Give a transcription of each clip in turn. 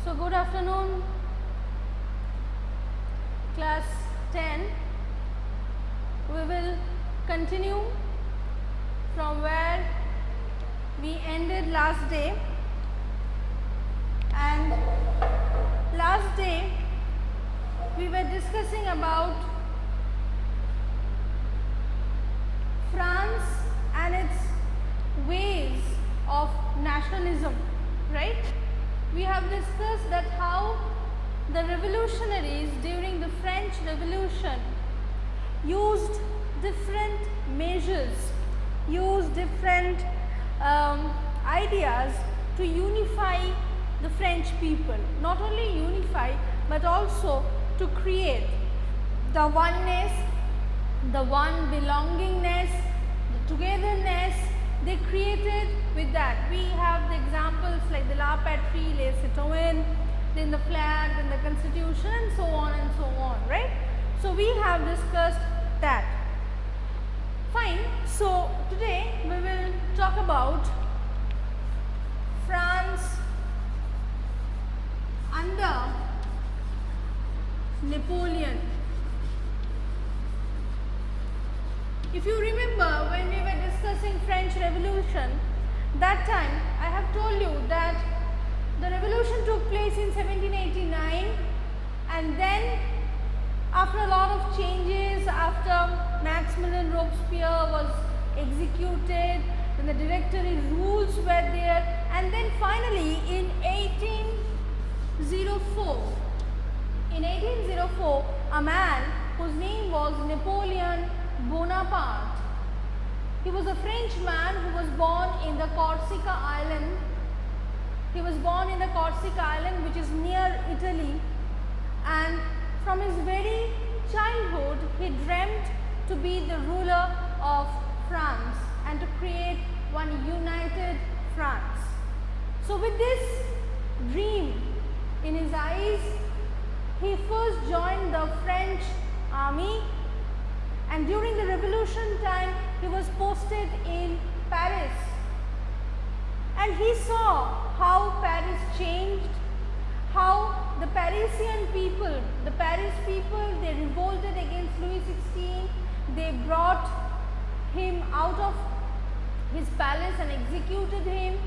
So good afternoon, class 10. We will continue from where we ended last day, and last day we were discussing about France and its ways of nationalism, right? We have discussed that how the revolutionaries during the French Revolution used different measures, used different ideas to unify the French people. Not only unify, but also to create the oneness, the one belongingness, the togetherness they created with that. We have the examples like the La Patrie, Les Citoyens, then the flag, then the constitution, and so on, right? So we have discussed that. Fine. So today we will talk about France under Napoleon. If you remember, when we were discussing French Revolution, that time I have told you that the revolution took place in 1789, and then after a lot of changes, after Maximilien Robespierre was executed, then the Directory rules were there, and then finally in 1804, a man whose name was Napoleon Bonaparte. He was a French man who was born in the Corsica Island. He was born in the Corsica Island, which is near Italy, and from his very childhood he dreamt to be the ruler of France and to create one united France. So with this dream in his eyes, he first joined the French army, and during the revolution time he was posted in Paris, and he saw how Paris changed, how the Parisian people, they revolted against Louis XVI. They brought him out of his palace and executed him.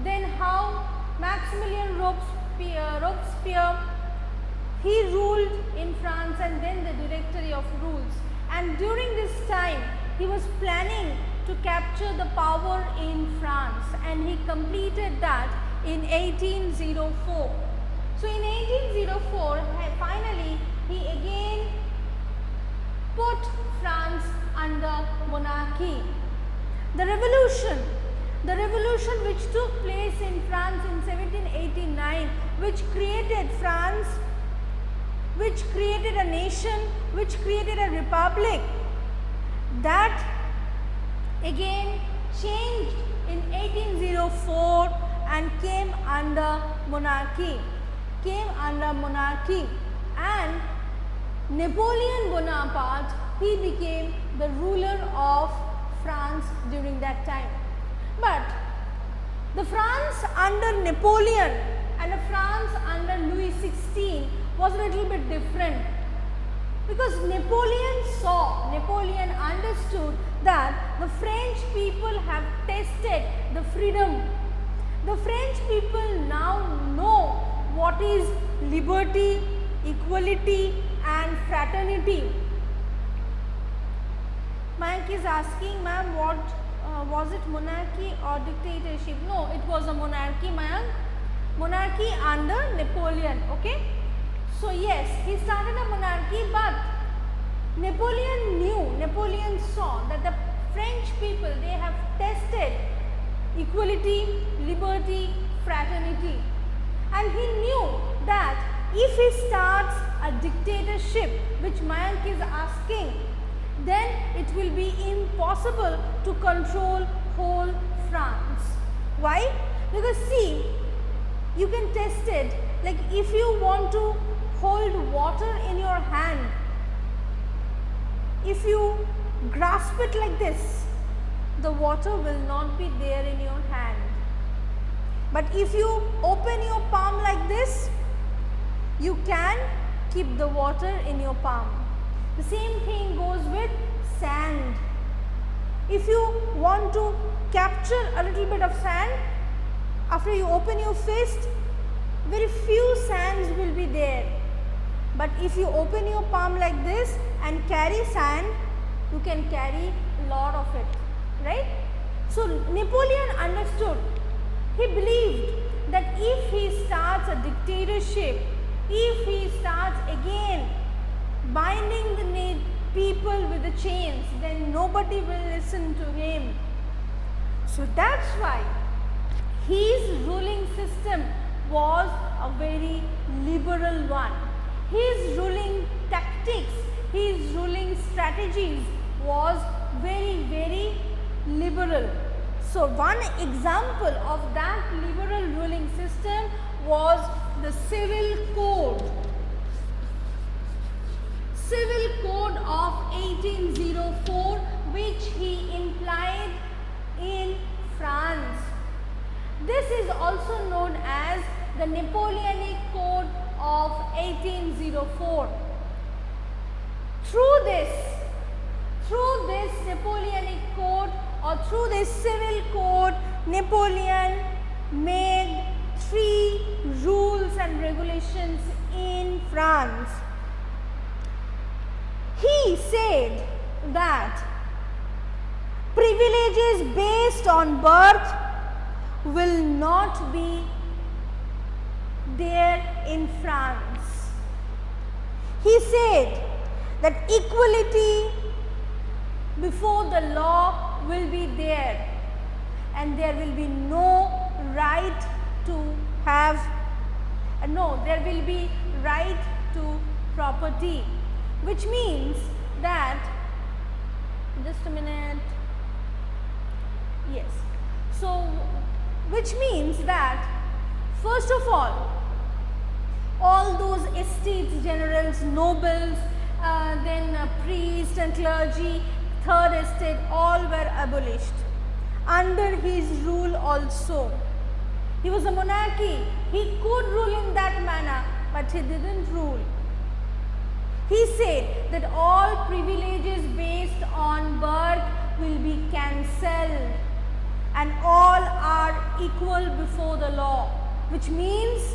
Then how Maximilien Robespierre, he ruled in France, and then the Directory of Rules. And during this time, he was planning to capture the power in France, and he completed that in 1804. So in 1804, finally he again put France under monarchy. The revolution which took place in France in 1789, which created France, which created a nation, which created a republic, that again changed in 1804 and came under monarchy, and Napoleon Bonaparte, he became the ruler of France during that time. But the France under Napoleon and the France under Louis XVI was a little bit different, because Napoleon understood that the French people have tested the freedom. The French people now know what is liberty, equality and fraternity. Mayank is asking, ma'am, what was it, monarchy or dictatorship? No, it was a monarchy, Mayank. Monarchy under Napoleon, okay? So yes, he started a monarchy, but Napoleon saw that the French people, they have tested equality, liberty, fraternity, and he knew that if he starts a dictatorship, which Mayank is asking, then it will be impossible to control whole France. Why? Because see, you can test it, like if you want to hold water in your hand, if you grasp it like this, the water will not be there in your hand. But if you open your palm like this, you can keep the water in your palm. The same thing goes with sand. If you want to capture a little bit of sand, after you open your fist, very few sands will be there. But if you open your palm like this and carry sand, you can carry a lot of it, right? So Napoleon understood. He believed that if he starts a dictatorship, if he starts again binding the people with the chains, then nobody will listen to him. So that's why his ruling system was a very liberal one. His ruling tactics, his ruling strategies was very, very liberal. So one example of that liberal ruling system was the Civil Code. Civil Code of 1804, which he implied in France. This is also known as the Napoleonic Code of 1804. Through this Napoleonic Code or through this Civil Code, Napoleon made 3 rules and regulations in France. He said that privileges based on birth will not be there in France. He said that equality before the law will be there, and there will be no right to have, there will be right to property, which means that, just a minute, yes, so which means that first of all those estates, generals, nobles, then priests and clergy, third estate, all were abolished under his rule also. He was a monarchy. He could rule in that manner, but he didn't rule. He said that all privileges based on birth will be cancelled and all are equal before the law, which means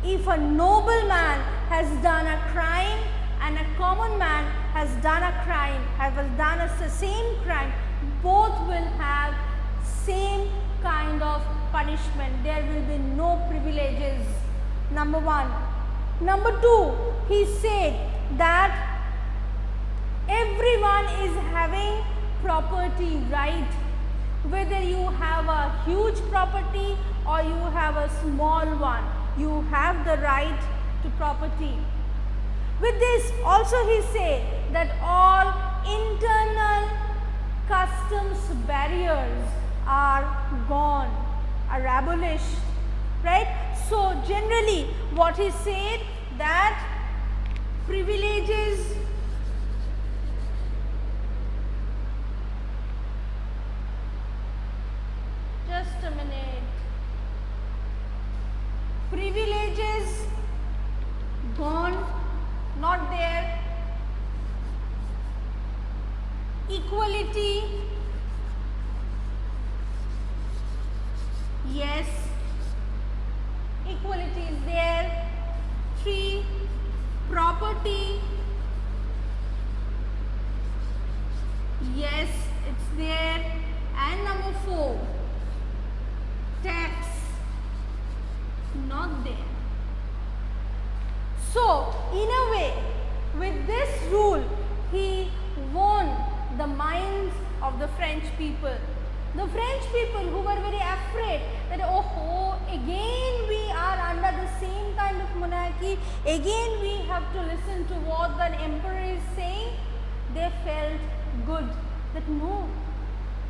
if a nobleman has done a crime and a common man has done a crime, has done the same crime, both will have same kind of punishment. There will be no privileges, number 1. Number 2, he said that everyone is having property right, whether you have a huge property or you have a small one, you have the right to property. With this also he said that all internal customs barriers are gone, are abolished, right? So generally what he said, that privileges just a minute, privileges gone, not there, equality, yes, equality is there. 3, property, yes, it's there. And number 4, tax, not there. So in a way, with this rule, he won the minds of the French people. The French people who were very afraid that, oh, again we are under the same kind of monarchy, again we have to listen to what the emperor is saying, they felt good that no,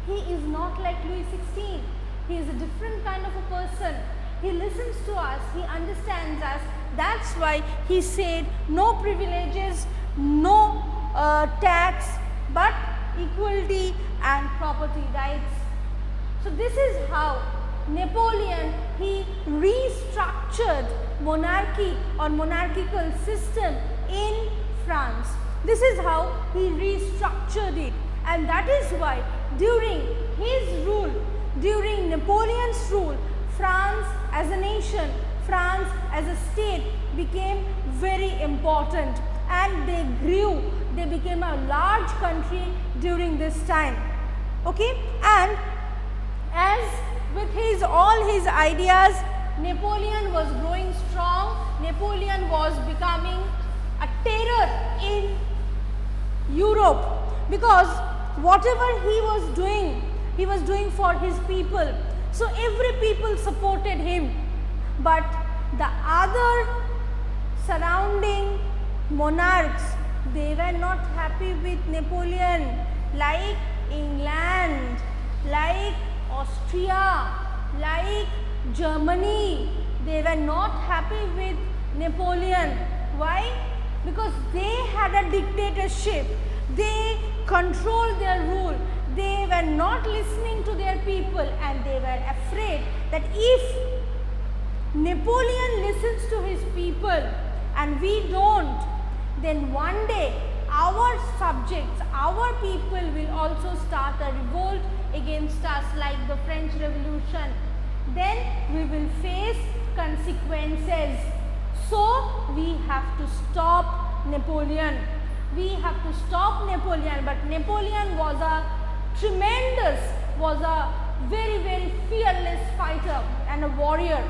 he is not like Louis XVI. He is a different kind of a person. He listens to us, he understands us. That's why he said no privileges, no tax, but equality and property rights. So this is how Napoleon, he restructured monarchy or monarchical system in France. This is how he restructured it, and that is why during his rule, during Napoleon's rule, France as a nation, France as a state became very important, and they grew, they became a large country during this time. Okay, and as with all his ideas, Napoleon was growing strong. Napoleon was becoming a terror in Europe, because whatever he was doing for his people. So every people supported him, but the other surrounding monarchs, they were not happy with Napoleon, like England, like Austria, like Germany. They were not happy with Napoleon. Why? Because they had a dictatorship. They controlled their rule. They were not listening to their people, and they were afraid that if Napoleon listens to his people and we don't, then one day our subjects, our people will also start a revolt against us, like the French Revolution. Then we will face consequences. So we have to stop Napoleon. We have to stop Napoleon. But Napoleon was a very, very fearless fighter and a warrior.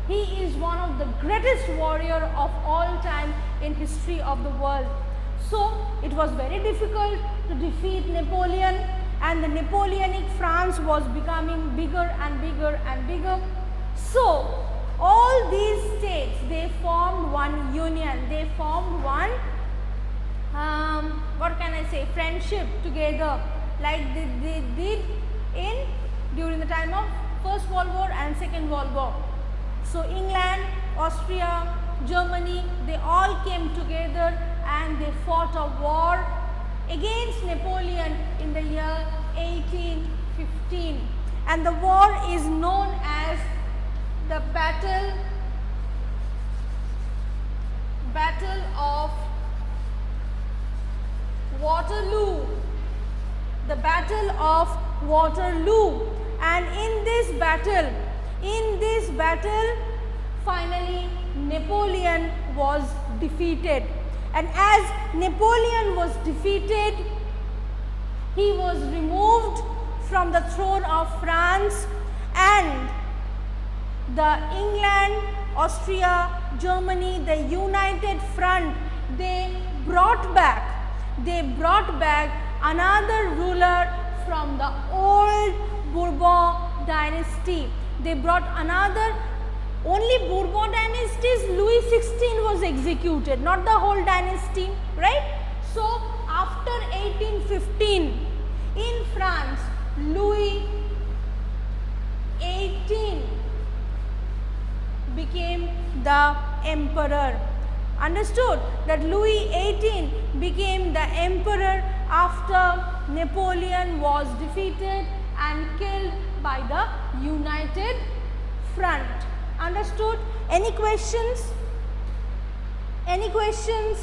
He is one of the greatest warrior of all time in history of the world. So it was very difficult to defeat Napoleon, and the Napoleonic France was becoming bigger and bigger and bigger. So all these states, they formed one union. They formed one friendship together, like they did during the time of First World War and Second World War. So England, Austria, Germany, they all came together and they fought a war against Napoleon in the year 1815, and the war is known as the Battle of Waterloo. The Battle of Waterloo. And in this battle, finally Napoleon was defeated. And as Napoleon was defeated, he was removed from the throne of France, and the England, Austria, Germany, the United Front, they brought back another ruler from the old Bourbon dynasty. They brought another. Only Bourbon dynasties, Louis XVI was executed, not the whole dynasty, right? So after 1815 in France, Louis XVIII became the emperor. Understood that Louis XVIII became the emperor after Napoleon was defeated and killed by the United Front. Understood? Any questions? Any questions?